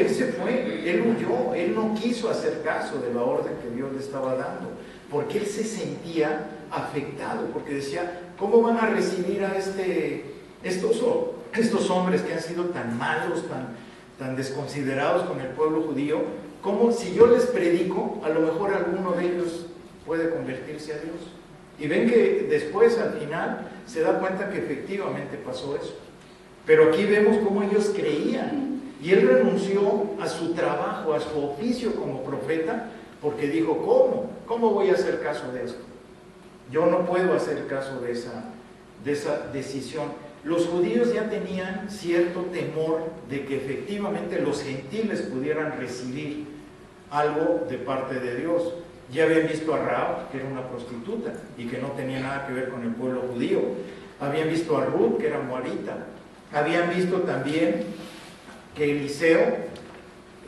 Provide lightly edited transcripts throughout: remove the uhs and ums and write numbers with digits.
él se fue, él huyó, él no quiso hacer caso de la orden que Dios le estaba dando, porque él se sentía afectado, porque decía, ¿cómo van a recibir a estos hombres que han sido tan malos, tan desconsiderados con el pueblo judío? ¿Cómo si yo les predico, a lo mejor alguno de ellos puede convertirse a Dios? Y ven que después, al final, se da cuenta que efectivamente pasó eso. Pero aquí vemos cómo ellos creían. Y él renunció a su trabajo, a su oficio como profeta, porque dijo, ¿cómo voy a hacer caso de esto? Yo no puedo hacer caso de esa decisión. Los judíos ya tenían cierto temor de que efectivamente los gentiles pudieran recibir algo de parte de Dios. Ya habían visto a Rahab, que era una prostituta y que no tenía nada que ver con el pueblo judío. Habían visto a Ruth, que era moabita. Habían visto también que Eliseo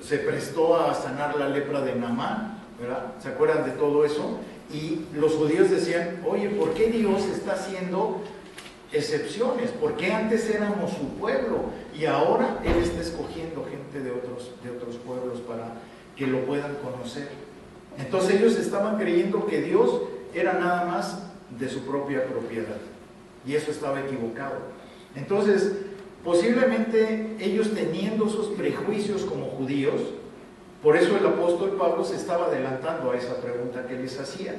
se prestó a sanar la lepra de Naamán, ¿verdad? ¿Se acuerdan de todo eso? Y los judíos decían, oye, ¿por qué Dios está haciendo excepciones? ¿Por qué antes éramos su pueblo y ahora Él está escogiendo gente de otros pueblos para que lo puedan conocer? Entonces ellos estaban creyendo que Dios era nada más de su propia propiedad, y eso estaba equivocado. Entonces, posiblemente ellos, teniendo esos prejuicios como judíos, por eso el apóstol Pablo se estaba adelantando a esa pregunta que les hacía.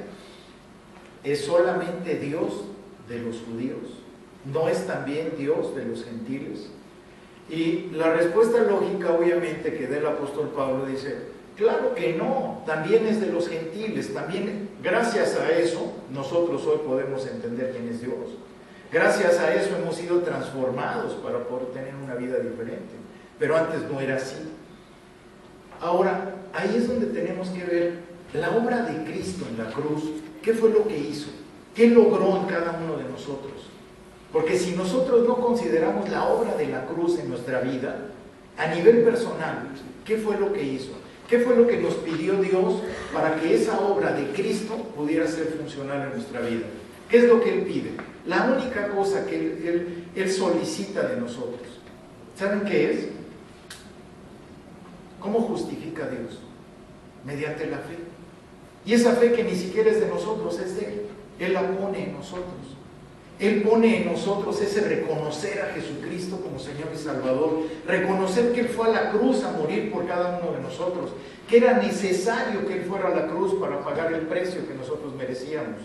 ¿Es solamente Dios de los judíos? ¿No es también Dios de los gentiles? Y la respuesta lógica, obviamente, que da el apóstol Pablo dice, claro que no, también es de los gentiles, también gracias a eso nosotros hoy podemos entender quién es Dios. Gracias a eso hemos sido transformados para poder tener una vida diferente, pero antes no era así. Ahora, ahí es donde tenemos que ver la obra de Cristo en la cruz. ¿Qué fue lo que hizo? ¿Qué logró en cada uno de nosotros? Porque si nosotros no consideramos la obra de la cruz en nuestra vida, a nivel personal, ¿qué fue lo que hizo? ¿Qué fue lo que nos pidió Dios para que esa obra de Cristo pudiera ser funcional en nuestra vida? ¿Qué es lo que Él pide? La única cosa que Él solicita de nosotros, ¿saben qué es? ¿Cómo justifica Dios? Mediante la fe. Y esa fe que ni siquiera es de nosotros, es de Él. Él la pone en nosotros. Él pone en nosotros ese reconocer a Jesucristo como Señor y Salvador, reconocer que Él fue a la cruz a morir por cada uno de nosotros, que era necesario que Él fuera a la cruz para pagar el precio que nosotros merecíamos.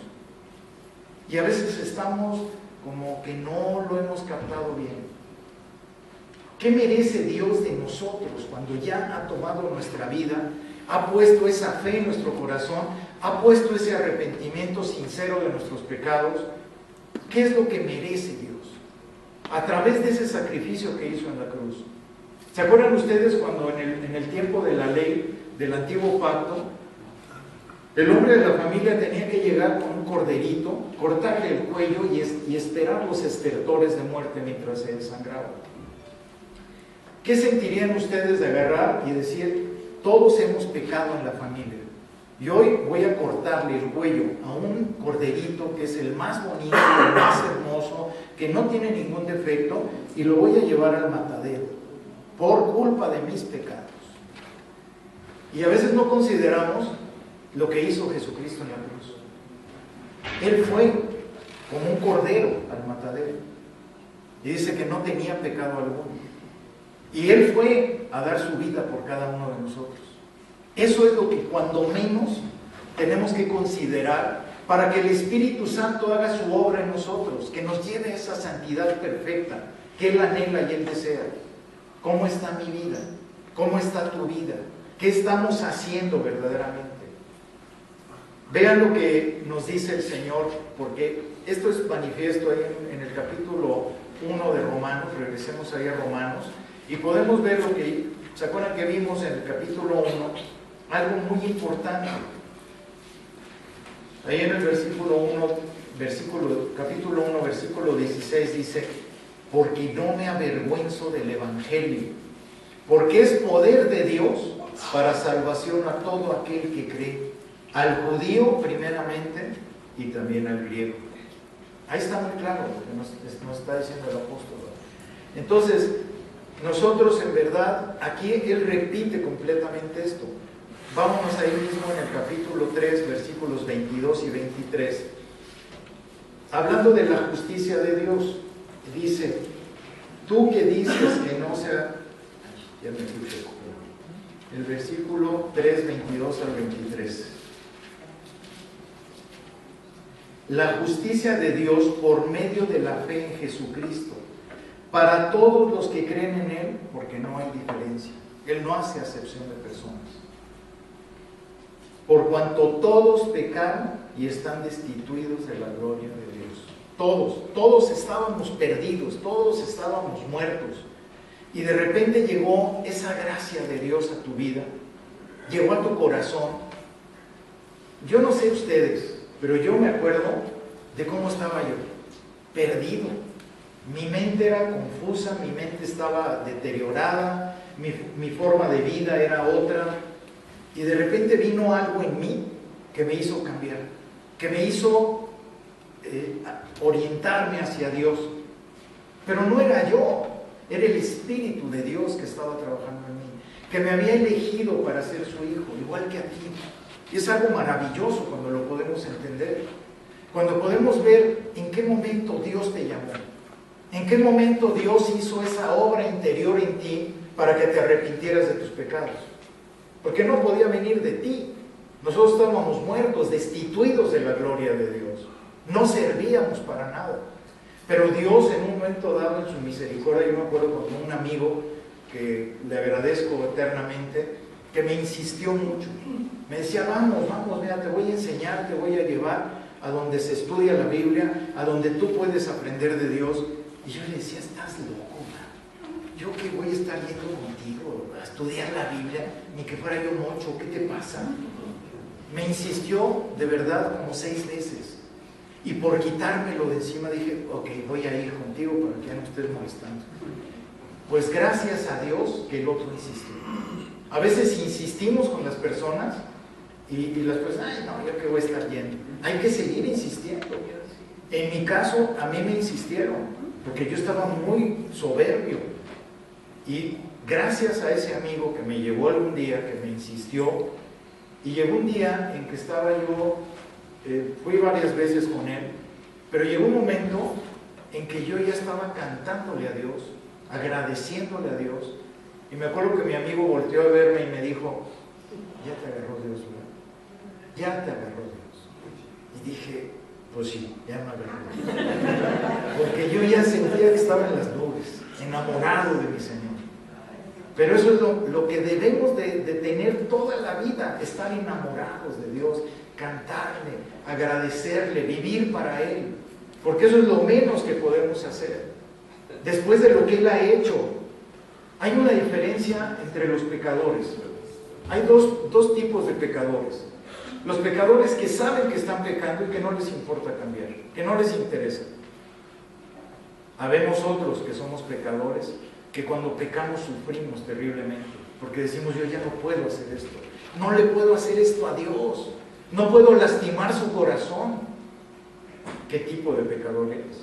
Y a veces estamos como que no lo hemos captado bien. ¿Qué merece Dios de nosotros cuando ya ha tomado nuestra vida, ha puesto esa fe en nuestro corazón, ha puesto ese arrepentimiento sincero de nuestros pecados? ¿Qué es lo que merece Dios a través de ese sacrificio que hizo en la cruz? ¿Se acuerdan ustedes cuando en el tiempo de la ley del antiguo pacto, el hombre de la familia tenía que llegar con un corderito, cortarle el cuello y esperar los estertores de muerte mientras se desangraba? ¿Qué sentirían ustedes de agarrar y decir, todos hemos pecado en la familia, y hoy voy a cortarle el cuello a un corderito que es el más bonito, el más hermoso, que no tiene ningún defecto, y lo voy a llevar al matadero por culpa de mis pecados? Y a veces no consideramos lo que hizo Jesucristo en la cruz. Él fue como un cordero al matadero, y dice que no tenía pecado alguno, y Él fue a dar su vida por cada uno de nosotros. Eso es lo que cuando menos tenemos que considerar para que el Espíritu Santo haga su obra en nosotros, que nos lleve a esa santidad perfecta que Él anhela y Él desea. ¿Cómo está mi vida? ¿Cómo está tu vida? ¿Qué estamos haciendo verdaderamente? Vean lo que nos dice el Señor, porque esto es manifiesto ahí en el capítulo 1 de Romanos. Regresemos ahí a Romanos y podemos ver lo que, ¿se acuerdan que vimos en el capítulo 1? Algo muy importante. Ahí en el capítulo 1, versículo 16 dice, porque no me avergüenzo del Evangelio, porque es poder de Dios para salvación a todo aquel que cree, al judío primeramente y también al griego. Ahí está muy claro lo que nos está diciendo el apóstol. Entonces, nosotros en verdad, aquí él repite completamente esto. Vámonos ahí mismo en el capítulo 3, versículos 22 y 23. Hablando de la justicia de Dios, dice: tú que dices que no sea... Ya me escuché. El versículo 3, 22 al 23. La justicia de Dios por medio de la fe en Jesucristo, para todos los que creen en Él, porque no hay diferencia. Él no hace acepción de personas. Por cuanto todos pecaron y están destituidos de la gloria de Dios. Todos estábamos perdidos, todos estábamos muertos. Y de repente llegó esa gracia de Dios a tu vida, llegó a tu corazón. Yo no sé ustedes, pero yo me acuerdo de cómo estaba yo, perdido. Mi mente era confusa, mi mente estaba deteriorada, mi forma de vida era otra. Y de repente vino algo en mí que me hizo cambiar, que me hizo orientarme hacia Dios. Pero no era yo, era el Espíritu de Dios que estaba trabajando en mí, que me había elegido para ser su hijo, igual que a ti. Y es algo maravilloso cuando lo podemos entender, cuando podemos ver en qué momento Dios te llamó, en qué momento Dios hizo esa obra interior en ti para que te arrepintieras de tus pecados. Porque no podía venir de ti. Nosotros estábamos muertos, destituidos de la gloria de Dios. No servíamos para nada. Pero Dios en un momento dado, en su misericordia, yo me acuerdo con un amigo que le agradezco eternamente, que me insistió mucho. Me decía: vamos, mira, te voy a enseñar, te voy a llevar a donde se estudia la Biblia, a donde tú puedes aprender de Dios. Y yo le decía: estás loco, man. ¿Yo qué voy a estar yendo contigo a estudiar la Biblia? Ni que fuera yo mocho, ¿qué te pasa? Me insistió de verdad como 6 veces. Y por quitármelo de encima dije: ok, voy a ir contigo para que ya no estés molestando. Pues gracias a Dios que el otro insistió. A veces insistimos con las personas y las personas: ay, no, yo que voy a estar yendo. Hay que seguir insistiendo. En mi caso, a mí me insistieron, porque yo estaba muy soberbio. Y gracias a ese amigo que me llevó algún día, que me insistió, y llegó un día en que estaba yo, fui varias veces con él, pero llegó un momento en que yo ya estaba cantándole a Dios, agradeciéndole a Dios, y me acuerdo que mi amigo volteó a verme y me dijo: ya te agarró Dios, ¿verdad? Ya te agarró Dios. Y dije: pues sí, ya me agarró. Porque yo ya sentía que estaba en las nubes, enamorado de mi Señor. Pero eso es lo que debemos de tener toda la vida, estar enamorados de Dios, cantarle, agradecerle, vivir para Él, porque eso es lo menos que podemos hacer después de lo que Él ha hecho. Hay una diferencia entre los pecadores. Hay dos tipos de pecadores: los pecadores que saben que están pecando y que no les importa cambiar, que no les interesa. Habemos otros que somos pecadores, que cuando pecamos sufrimos terriblemente, porque decimos: yo ya no puedo hacer esto, no le puedo hacer esto a Dios, no puedo lastimar su corazón. ¿Qué tipo de pecador eres?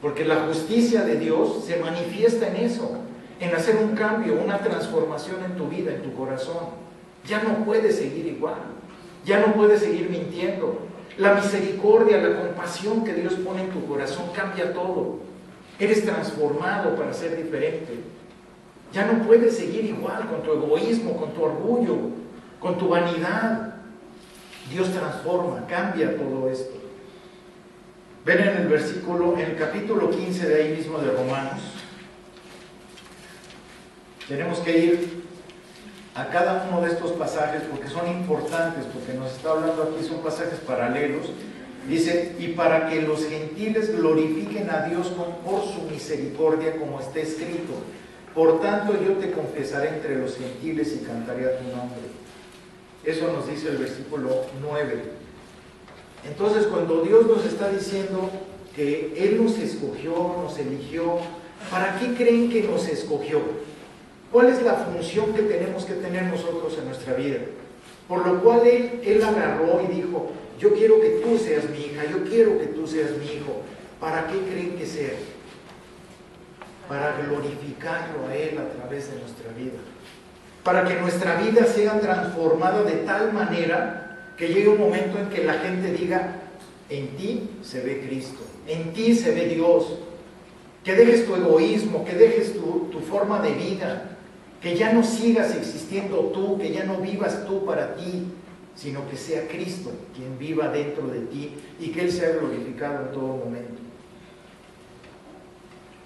Porque la justicia de Dios se manifiesta en eso, en hacer un cambio, una transformación en tu vida, en tu corazón. Ya no puedes seguir igual, ya no puedes seguir mintiendo. La misericordia, la compasión que Dios pone en tu corazón cambia todo. Eres transformado para ser diferente. Ya no puedes seguir igual con tu egoísmo, con tu orgullo, con tu vanidad. Dios transforma, cambia todo esto. Ven en el versículo, en el capítulo 15 de ahí mismo de Romanos. Tenemos que ir a cada uno de estos pasajes porque son importantes, porque nos está hablando aquí, son pasajes paralelos. Dice: y para que los gentiles glorifiquen a Dios por su misericordia, como está escrito: por tanto yo te confesaré entre los gentiles y cantaré a tu nombre. Eso nos dice el versículo 9. Entonces, cuando Dios nos está diciendo que Él nos escogió, nos eligió, ¿para qué creen que nos escogió? ¿Cuál es la función que tenemos que tener nosotros en nuestra vida? Por lo cual Él agarró y dijo: yo quiero que tú seas mi hija, yo quiero que tú seas mi hijo. ¿Para qué creen que sea? para glorificarlo a Él a través de nuestra vida. Para que nuestra vida sea transformada de tal manera que llegue un momento en que la gente diga, en ti se ve Cristo, en ti se ve Dios. Que dejes tu egoísmo, que dejes tu forma de vida, que ya no sigas existiendo tú, que ya no vivas tú para ti, sino que sea Cristo quien viva dentro de ti y que Él sea glorificado en todo momento.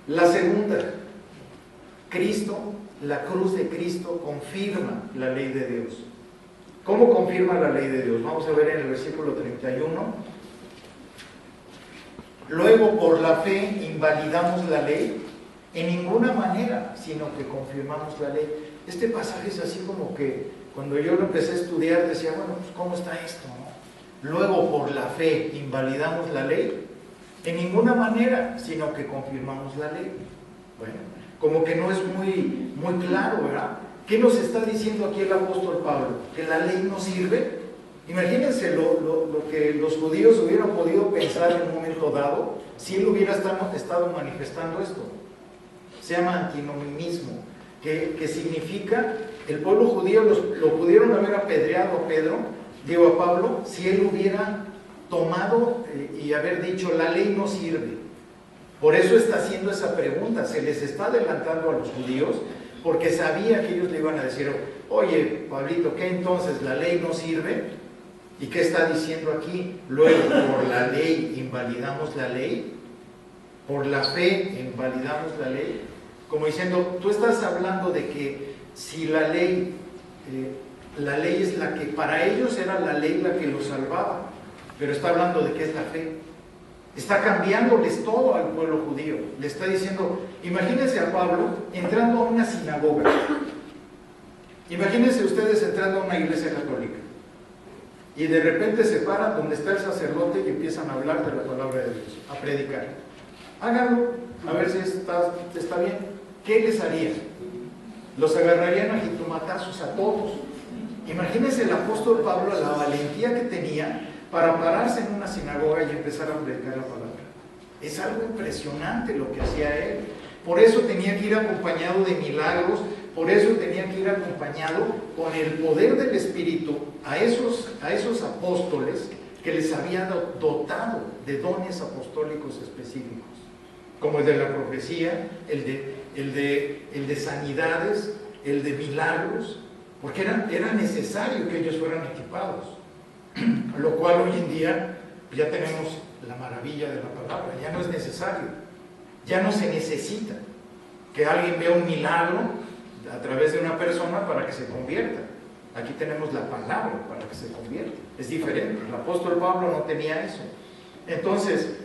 La segunda, Cristo, la cruz de Cristo confirma la ley de Dios. ¿Cómo confirma la ley de Dios? Vamos a ver en el versículo 31. Luego, por la fe, invalidamos la ley en ninguna manera, sino que confirmamos la ley. Este pasaje es así como que cuando yo lo empecé a estudiar decía, bueno, pues ¿cómo está esto, no? Luego, por la fe, invalidamos la ley en ninguna manera, sino que confirmamos la ley. Bueno, como que no es muy claro, ¿verdad? ¿Qué nos está diciendo aquí el apóstol Pablo? ¿Que la ley no sirve? Imagínense lo que los judíos hubieran podido pensar en un momento dado si él hubiera estado manifestando esto. Se llama antinomimismo, que significa, el pueblo judío lo pudieron haber apedreado a Pablo, si él hubiera tomado y haber dicho, la ley no sirve. Por eso está haciendo esa pregunta, se les está adelantando a los judíos, porque sabía que ellos le iban a decir, oye, Pablito, ¿qué entonces la ley no sirve? ¿Y qué está diciendo aquí? Luego, por la ley invalidamos la ley, por la fe invalidamos la ley, como diciendo, tú estás hablando de que si la ley es la que, para ellos era la ley la que los salvaba, pero está hablando de qué es la fe. Está cambiándoles todo al pueblo judío. Le está diciendo, imagínense a Pablo entrando a una sinagoga. Imagínense ustedes entrando a una iglesia católica. Y de repente se paran donde está el sacerdote y empiezan a hablar de la palabra de Dios, a predicar. Háganlo, a ver si está bien. ¿Qué les haría? Los agarrarían a jitomatazos a todos. Imagínense el apóstol Pablo, la valentía que tenía para pararse en una sinagoga y empezar a predicar la palabra. Es algo impresionante lo que hacía él. Por eso tenía que ir acompañado de milagros, por eso tenía que ir acompañado con el poder del Espíritu a esos apóstoles que les había dotado de dones apostólicos específicos, como el de la profecía, el de sanidades, el de milagros, porque era necesario que ellos fueran equipados. Lo cual hoy en día ya tenemos la maravilla de la palabra, ya no es necesario, ya no se necesita que alguien vea un milagro a través de una persona para que se convierta. Aquí tenemos la palabra para que se convierta, es diferente. El apóstol Pablo no tenía eso. Entonces,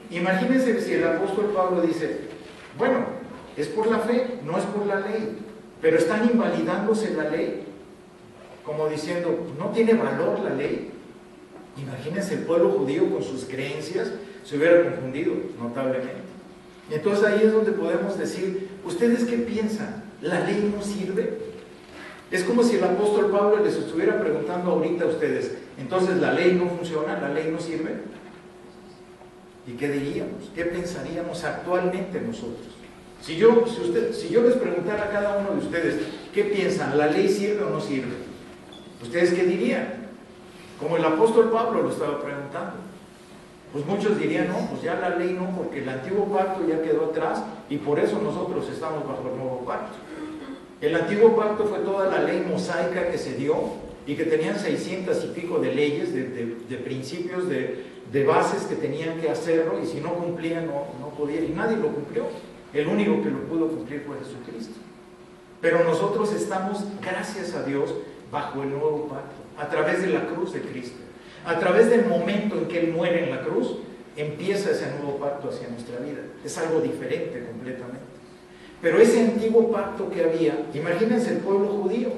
imagínense si el apóstol Pablo dice, bueno, es por la fe, no es por la ley, pero están invalidándose la ley, como diciendo, no tiene valor la ley. Imagínense, el pueblo judío con sus creencias se hubiera confundido notablemente. Entonces ahí es donde podemos decir, ¿ustedes qué piensan? ¿La ley no sirve? Es como si el apóstol Pablo les estuviera preguntando ahorita a ustedes, entonces ¿la ley no funciona? ¿La ley no sirve? ¿Y qué diríamos? ¿Qué pensaríamos actualmente nosotros? Si yo les preguntara a cada uno de ustedes, ¿qué piensan? ¿La ley sirve o no sirve? ¿Ustedes qué dirían? Como el apóstol Pablo lo estaba preguntando. Pues muchos dirían, no, pues ya la ley no, porque el antiguo pacto ya quedó atrás y por eso nosotros estamos bajo el nuevo pacto. El antiguo pacto fue toda la ley mosaica que se dio y que tenían 600 y pico de leyes, de principios, de bases que tenían que hacerlo, y si no cumplían no podían, y nadie lo cumplió. El único que lo pudo cumplir fue Jesucristo. Pero nosotros estamos, gracias a Dios, bajo el nuevo pacto, a través de la cruz de Cristo. A través del momento en que Él muere en la cruz, empieza ese nuevo pacto hacia nuestra vida. Es algo diferente completamente. Pero ese antiguo pacto que había, imagínense el pueblo judío.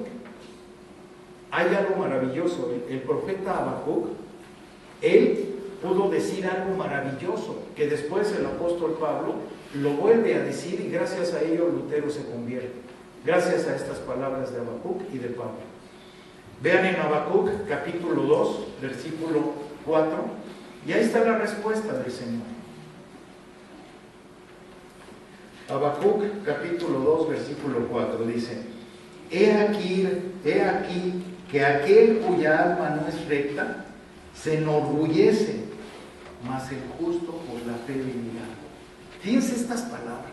Hay algo maravilloso. El profeta Habacuc, él pudo decir algo maravilloso, que después el apóstol Pablo lo vuelve a decir, y gracias a ello Lutero se convierte. Gracias a estas palabras de Habacuc y de Pablo. Vean en Habacuc capítulo 2, versículo 4, y ahí está la respuesta del Señor. Habacuc capítulo 2, versículo 4 dice: he aquí que aquel cuya alma no es recta se enorgullece, mas el justo por la fe vivirá. Fíjense estas palabras.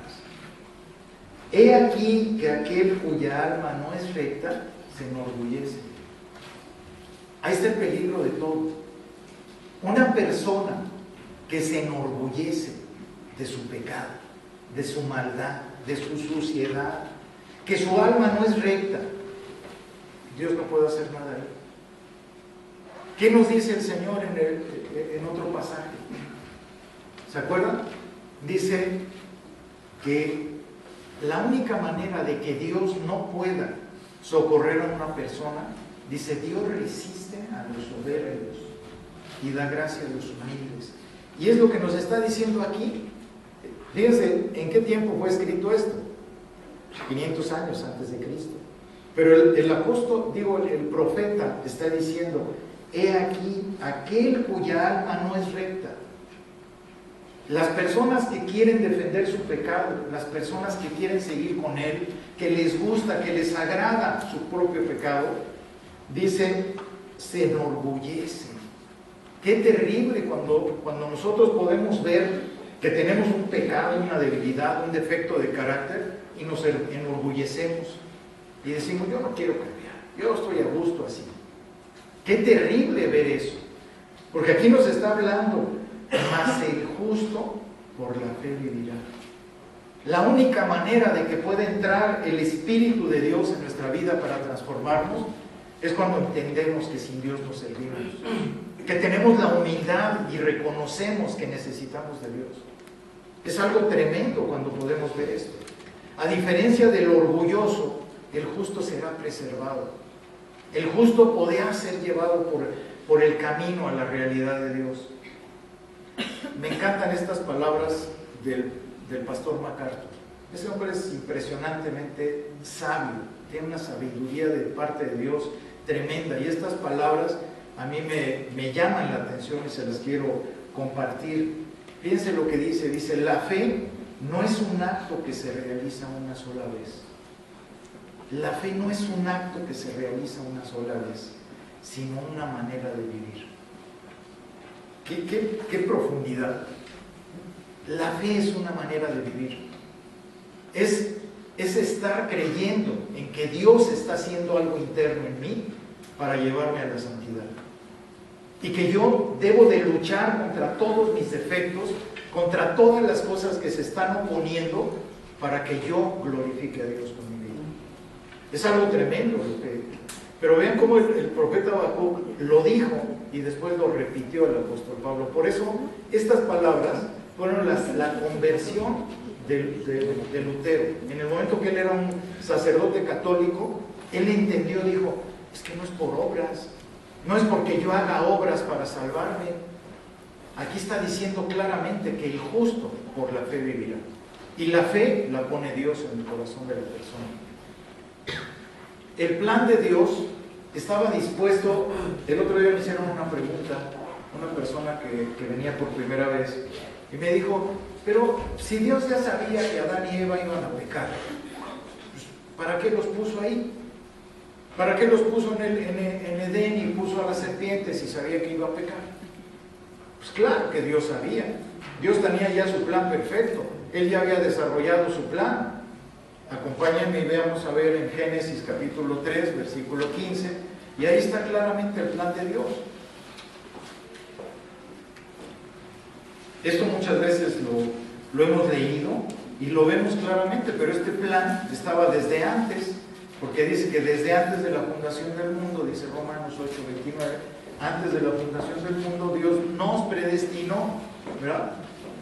He aquí que aquel cuya alma no es recta se enorgullece. Ahí está el peligro de todo. Una persona que se enorgullece de su pecado, de su maldad, de su suciedad, que su alma no es recta, Dios no puede hacer nada ahí. ¿Qué nos dice el Señor en otro pasaje? ¿Se acuerdan? Dice que la única manera de que Dios no pueda socorrer a una persona, dice, Dios resiste a los soberbios y da gracia a los humildes. Y es lo que nos está diciendo aquí. Fíjense, ¿en qué tiempo fue escrito esto? 500 años antes de Cristo. Pero el apóstol, el profeta está diciendo: he aquí aquel cuya alma no es recta. Las personas que quieren defender su pecado, las personas que quieren seguir con él, que les gusta, que les agrada su propio pecado, dice, se enorgullecen. Qué terrible cuando nosotros podemos ver que tenemos un pecado, una debilidad, un defecto de carácter y nos enorgullecemos y decimos: yo no quiero cambiar, yo estoy a gusto así. Qué terrible ver eso, porque aquí nos está hablando: mas el justo por la fe vivirá. La única manera de que pueda entrar el Espíritu de Dios en nuestra vida para transformarnos es cuando entendemos que sin Dios no servimos, que tenemos la humildad y reconocemos que necesitamos de Dios. Es algo tremendo cuando podemos ver esto. A diferencia del orgulloso, el justo será preservado. El justo podrá ser llevado por el camino a la realidad de Dios. Me encantan estas palabras del pastor MacArthur. Ese hombre es impresionantemente sabio, tiene una sabiduría de parte de Dios tremenda, y estas palabras a mí me llaman la atención y se las quiero compartir. Fíjense lo que dice: la fe no es un acto que se realiza una sola vez. La fe no es un acto que se realiza una sola vez, sino una manera de vivir. ¿Qué profundidad? La fe es una manera de vivir. Es estar creyendo en que Dios está haciendo algo interno en mí para llevarme a la santidad. Y que yo debo de luchar contra todos mis defectos, contra todas las cosas que se están oponiendo para que yo glorifique a Dios con mi vida. Es algo tremendo. Pero vean cómo el profeta Habacuc lo dijo y después lo repitió el apóstol Pablo. Por eso estas palabras fueron la conversión de Lutero. En el momento que él era un sacerdote católico, él entendió, dijo: es que no es por obras, no es porque yo haga obras para salvarme. Aquí está diciendo claramente que el justo por la fe vivirá. Y la fe la pone Dios en el corazón de la persona. El plan de Dios estaba dispuesto. El otro día me hicieron una pregunta, una persona que venía por primera vez, y me dijo: pero si Dios ya sabía que Adán y Eva iban a pecar, ¿para qué los puso ahí? ¿Para qué los puso en Edén y puso a las serpientes si sabía que iba a pecar? Pues claro que Dios sabía. Dios tenía ya su plan perfecto. Él ya había desarrollado su plan. Acompáñenme y veamos a ver en Génesis capítulo 3, versículo 15, y ahí está claramente el plan de Dios. Esto muchas veces lo hemos leído y lo vemos claramente, pero este plan estaba desde antes, porque dice que desde antes de la fundación del mundo, dice Romanos 8:29, antes de la fundación del mundo Dios nos predestinó, ¿verdad?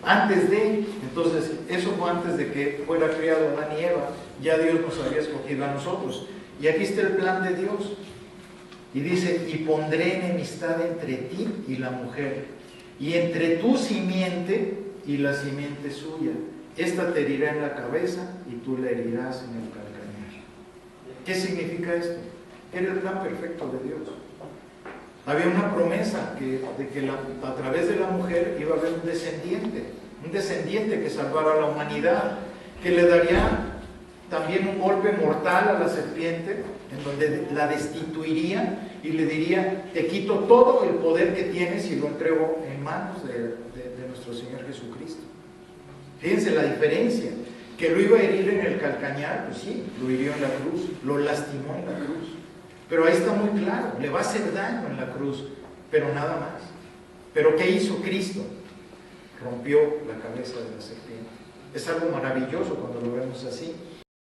Antes de, entonces eso fue antes de que fuera creado Adán y Eva, ya Dios nos había escogido a nosotros. Y aquí está el plan de Dios. Y dice: y pondré enemistad entre ti y la mujer, y entre tu simiente y la simiente suya. Esta te herirá en la cabeza y tú la herirás en el calcañar. ¿Qué significa esto? Era el plan perfecto de Dios. Había una promesa de que a través de la mujer iba a haber un descendiente que salvara a la humanidad. que le daría también un golpe mortal a la serpiente, en donde la destituiría y le diría: te quito todo el poder que tienes y lo entrego en manos de nuestro Señor Jesucristo. Fíjense la diferencia, que lo iba a herir en el calcañar, pues sí, lo hirió en la cruz, lo lastimó en la cruz, pero ahí está muy claro, le va a hacer daño en la cruz, pero nada más. Pero ¿qué hizo Cristo? Rompió la cabeza de la serpiente. Es algo maravilloso cuando lo vemos así.